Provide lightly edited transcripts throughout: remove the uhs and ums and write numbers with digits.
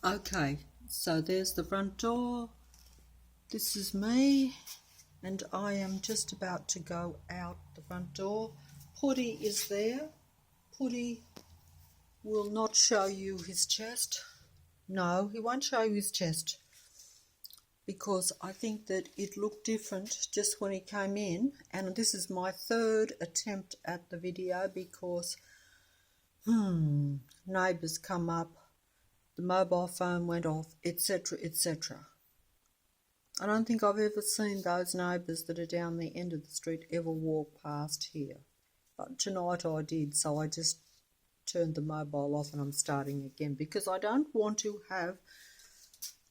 Okay, so there's the front door. This is me, and I am just about to go out the front door. Putty is there. Putty will not show you his chest. No, he won't show you his chest because I think that it looked different just when he came in, and this is my third attempt at the video because neighbours come up, the mobile phone went off, etc, etc. I don't think I've ever seen those neighbours that are down the end of the street ever walk past here. But tonight I did, so I just turned the mobile off and I'm starting again because I don't want to have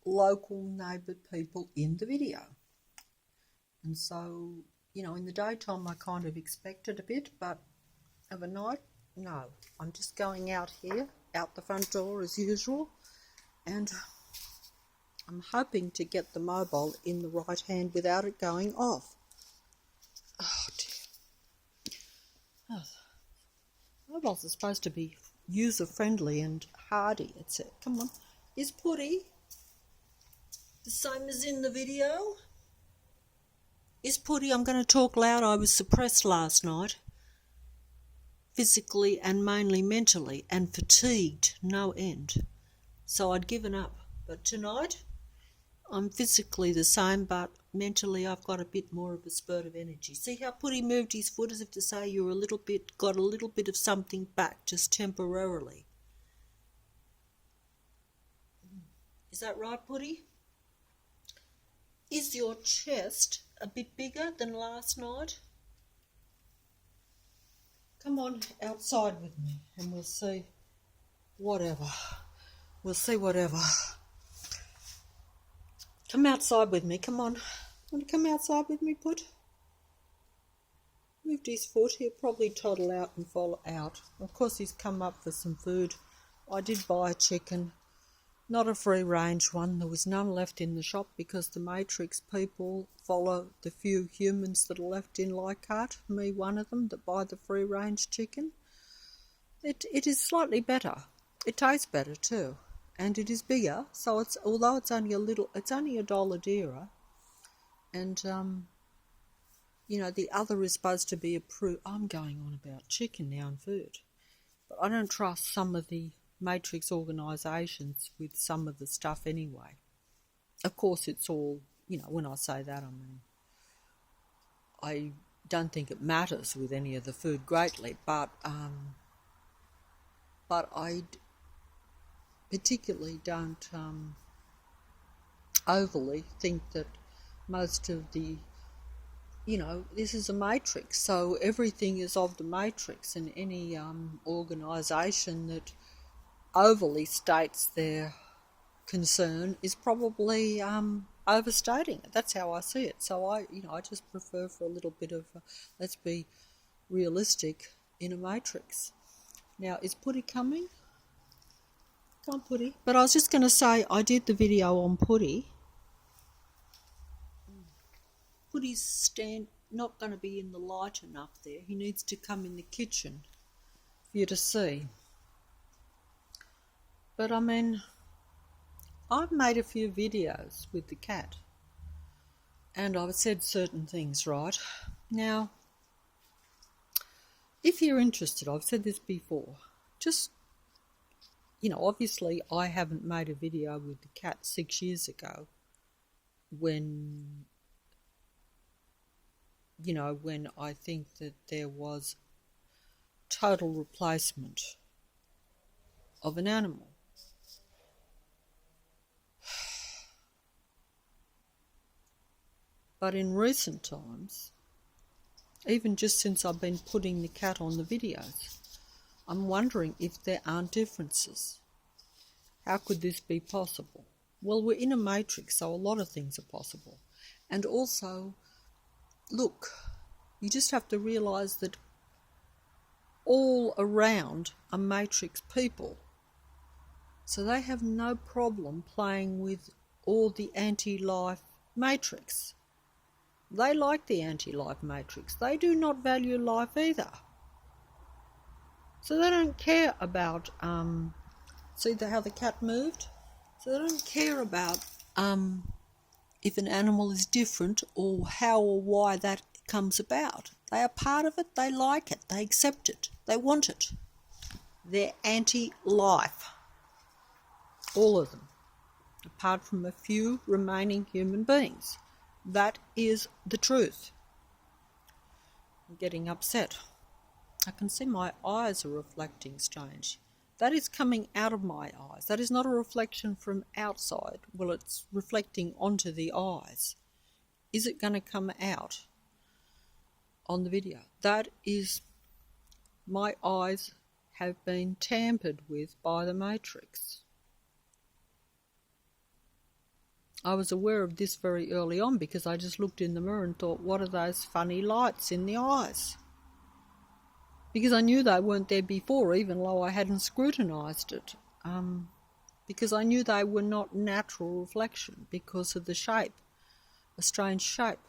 local neighbour people in the video. And so, in the daytime I kind of expected a bit, but overnight, no. I'm just going out here, out the front door as usual, and I'm hoping to get the mobile in the right hand without it going off. Oh dear. Oh. Mobiles are supposed to be user-friendly and hardy, etc. Come on. Is Putty the same as in the video? Is Putty, I'm going to talk loud, I was suppressed last night. Physically and mainly mentally, and fatigued no end. So I'd given up. But tonight, I'm physically the same, but mentally I've got a bit more of a spurt of energy. See how Putty moved his foot as if to say you're got a little bit of something back just temporarily. Is that right, Putty? Is your chest a bit bigger than last night? Come on outside with me and we'll see whatever. We'll see whatever. Come outside with me, come on. Want to come outside with me, Put? Moved his foot, he'll probably toddle out and fall out. Of course he's come up for some food. I did buy a chicken, not a free range one. There was none left in the shop because the Matrix people follow the few humans that are left in Leichhardt, me one of them, that buy the free range chicken. It is slightly better. It tastes better too. And it is bigger, so although it's only $1 dearer, and the other is supposed to be approved. I'm going on about chicken now and food, but I don't trust some of the Matrix organisations with some of the stuff anyway. Of course, it's all, when I say that, I mean, I don't think it matters with any of the food greatly, but I particularly don't overly think that most of the, this is a matrix, so everything is of the matrix, and any organisation that overly states their concern is probably overstating it. That's how I see it. So I just prefer for a little bit of, let's be realistic in a matrix. Now, is Putty coming? Come on, Putty. But I was just going to say, I did the video on Putty. Putty's not going to be in the light enough there. He needs to come in the kitchen for you to see. But I mean, I've made a few videos with the cat, and I've said certain things, right? Now, if you're interested, I've said this before, just, obviously I haven't made a video with the cat 6 years ago when I think that there was total replacement of an animal. But in recent times, even just since I've been putting the cat on the videos, I'm wondering if there aren't differences. How could this be possible? Well, we're in a matrix, so a lot of things are possible. And also, look, you just have to realise that all around are matrix people. So they have no problem playing with all the anti-life matrix. They like the anti-life matrix. They do not value life either. So they don't care about, see how the cat moved? So they don't care about if an animal is different or how or why that comes about. They are part of it, they like it, they accept it, they want it. They're anti-life, all of them, apart from a few remaining human beings. That is the truth. I'm getting upset. I can see my eyes are reflecting strange. That is coming out of my eyes. That is not a reflection from outside. Well, it's reflecting onto the eyes. Is it going to come out on the video? That is, my eyes have been tampered with by the Matrix. I was aware of this very early on because I just looked in the mirror and thought, what are those funny lights in the eyes? Because I knew they weren't there before, even though I hadn't scrutinised it. Because I knew they were not natural reflection because of the shape, a strange shape.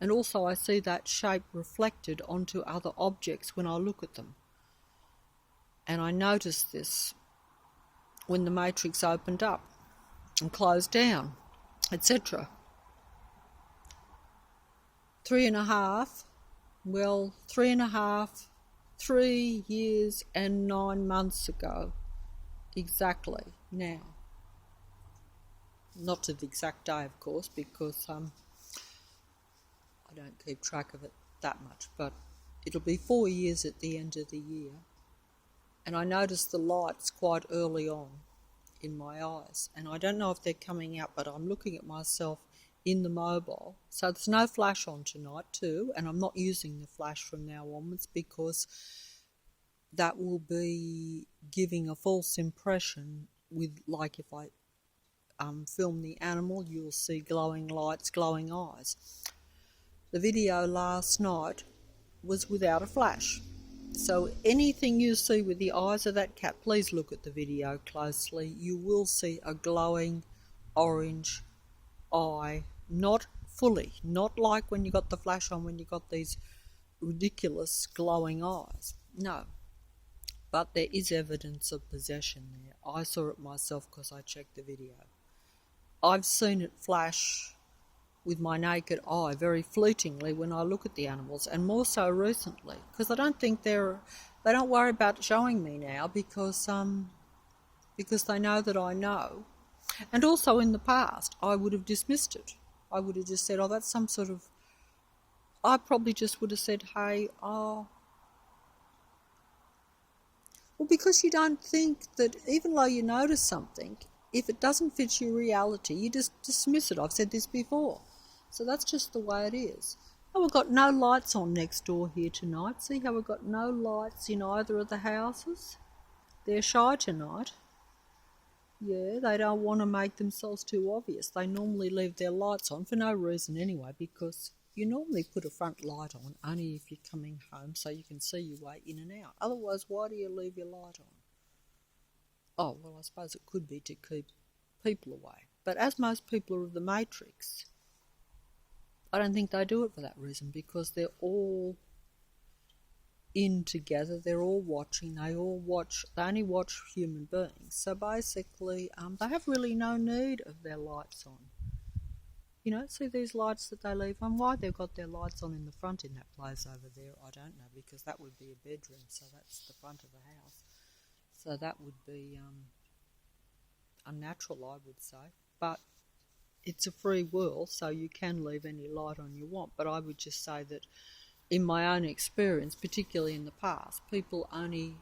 And also I see that shape reflected onto other objects when I look at them. And I noticed this when the Matrix opened up and closed down, etc. 3 years and 9 months ago, exactly now. Not to the exact day, of course, because I don't keep track of it that much, but it'll be 4 years at the end of the year. And I noticed the lights quite early on in my eyes, and I don't know if they're coming out, but I'm looking at myself in the mobile. So there's no flash on tonight too, and I'm not using the flash from now onwards because that will be giving a false impression with, like if I film the animal, you'll see glowing lights, glowing eyes. The video last night was without a flash. So anything you see with the eyes of that cat, please look at the video closely. You will see a glowing orange eye, not fully, not like when you got the flash on, when you got these ridiculous glowing eyes. No. But there is evidence of possession there. I saw it myself because I checked the video. I've seen it flash with my naked eye very fleetingly when I look at the animals, and more so recently, because I don't think they don't worry about showing me now because they know that I know. And also in the past, I would have dismissed it. I would have just said, oh, that's some sort of... I probably just would have said, hey, well, because you don't think that even though you notice something, if it doesn't fit your reality, you just dismiss it. I've said this before. So that's just the way it is. Oh, we've got no lights on next door here tonight. See how we've got no lights in either of the houses? They're shy tonight. Yeah, they don't want to make themselves too obvious. They normally leave their lights on for no reason anyway, because you normally put a front light on only if you're coming home so you can see your way in and out. Otherwise, why do you leave your light on? Oh, well, I suppose it could be to keep people away. But as most people are of the Matrix, I don't think they do it for that reason, because they're all in together, they're all watching, they only watch human beings. So basically, they have really no need of their lights on. You know, see these lights that they leave on? Why they've got their lights on in the front in that place over there, I don't know, because that would be a bedroom, so that's the front of the house. So that would be unnatural, I would say. But it's a free world, so you can leave any light on you want. But I would just say that in my own experience, particularly in the past, people only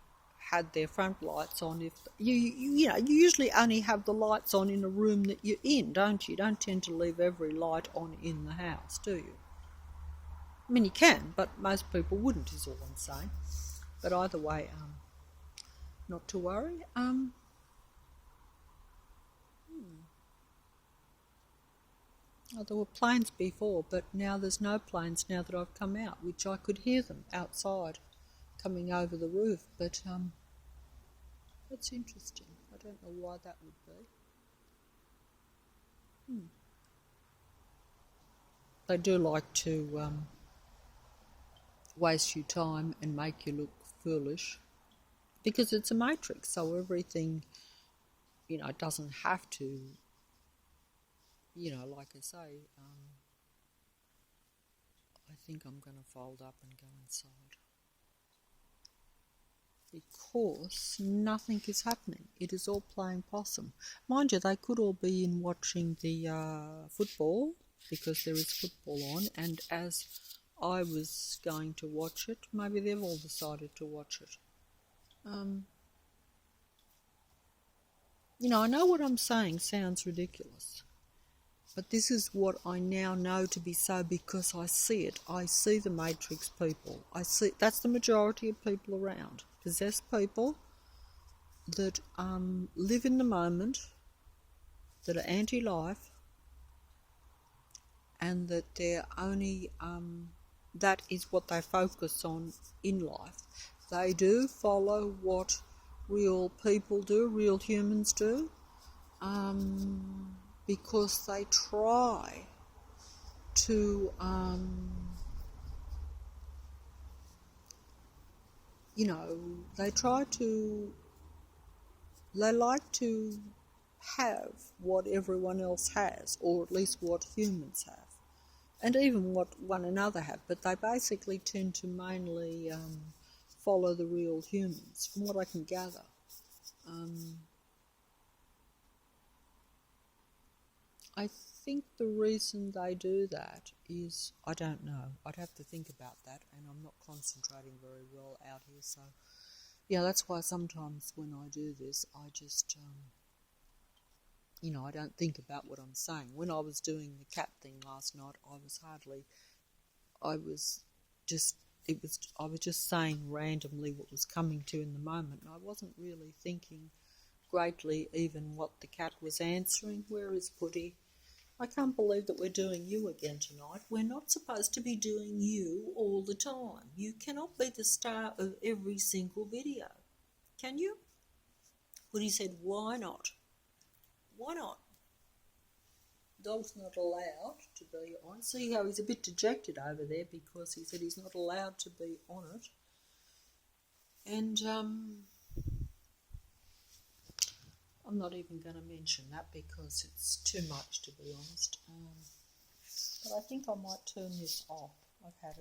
had their front lights on if you usually only have the lights on in a room that you're in, don't you? You don't tend to leave every light on in the house, do you? I mean, you can, but most people wouldn't, is all I'm saying. But either way, not to worry. Oh, there were planes before, but now there's no planes now that I've come out, which I could hear them outside coming over the roof. But that's interesting. I don't know why that would be. They do like to waste your time and make you look foolish, because it's a matrix, so everything, it doesn't have to, like I say, I think I'm going to fold up and go inside. Because nothing is happening. It is all playing possum. Mind you, they could all be in watching the football, because there is football on, and as I was going to watch it, maybe they've all decided to watch it. I know what I'm saying sounds ridiculous, but this is what I now know to be so because I see it. I see the Matrix people. That's the majority of people around. Possessed people that live in the moment, that are anti-life, and that they're only that is what they focus on in life. They do follow what real people do, real humans do, because they try to, they like to have what everyone else has, or at least what humans have, and even what one another have, but they basically tend to mainly follow the real humans, from what I can gather. I think the reason they do that is, I don't know, I'd have to think about that, and I'm not concentrating very well out here, so yeah, that's why sometimes when I do this, I just, I don't think about what I'm saying. When I was doing the cat thing last night, I was just saying randomly what was coming to in the moment, and I wasn't really thinking greatly even what the cat was answering. Where is Putty? I can't believe that we're doing you again tonight. We're not supposed to be doing you all the time. You cannot be the star of every single video. Can you? Putty said, why not? Why not? Dog's not allowed to be on. See how he's a bit dejected over there because he said he's not allowed to be on it. And I'm not even going to mention that because it's too much, to be honest. But I think I might turn this off. I've had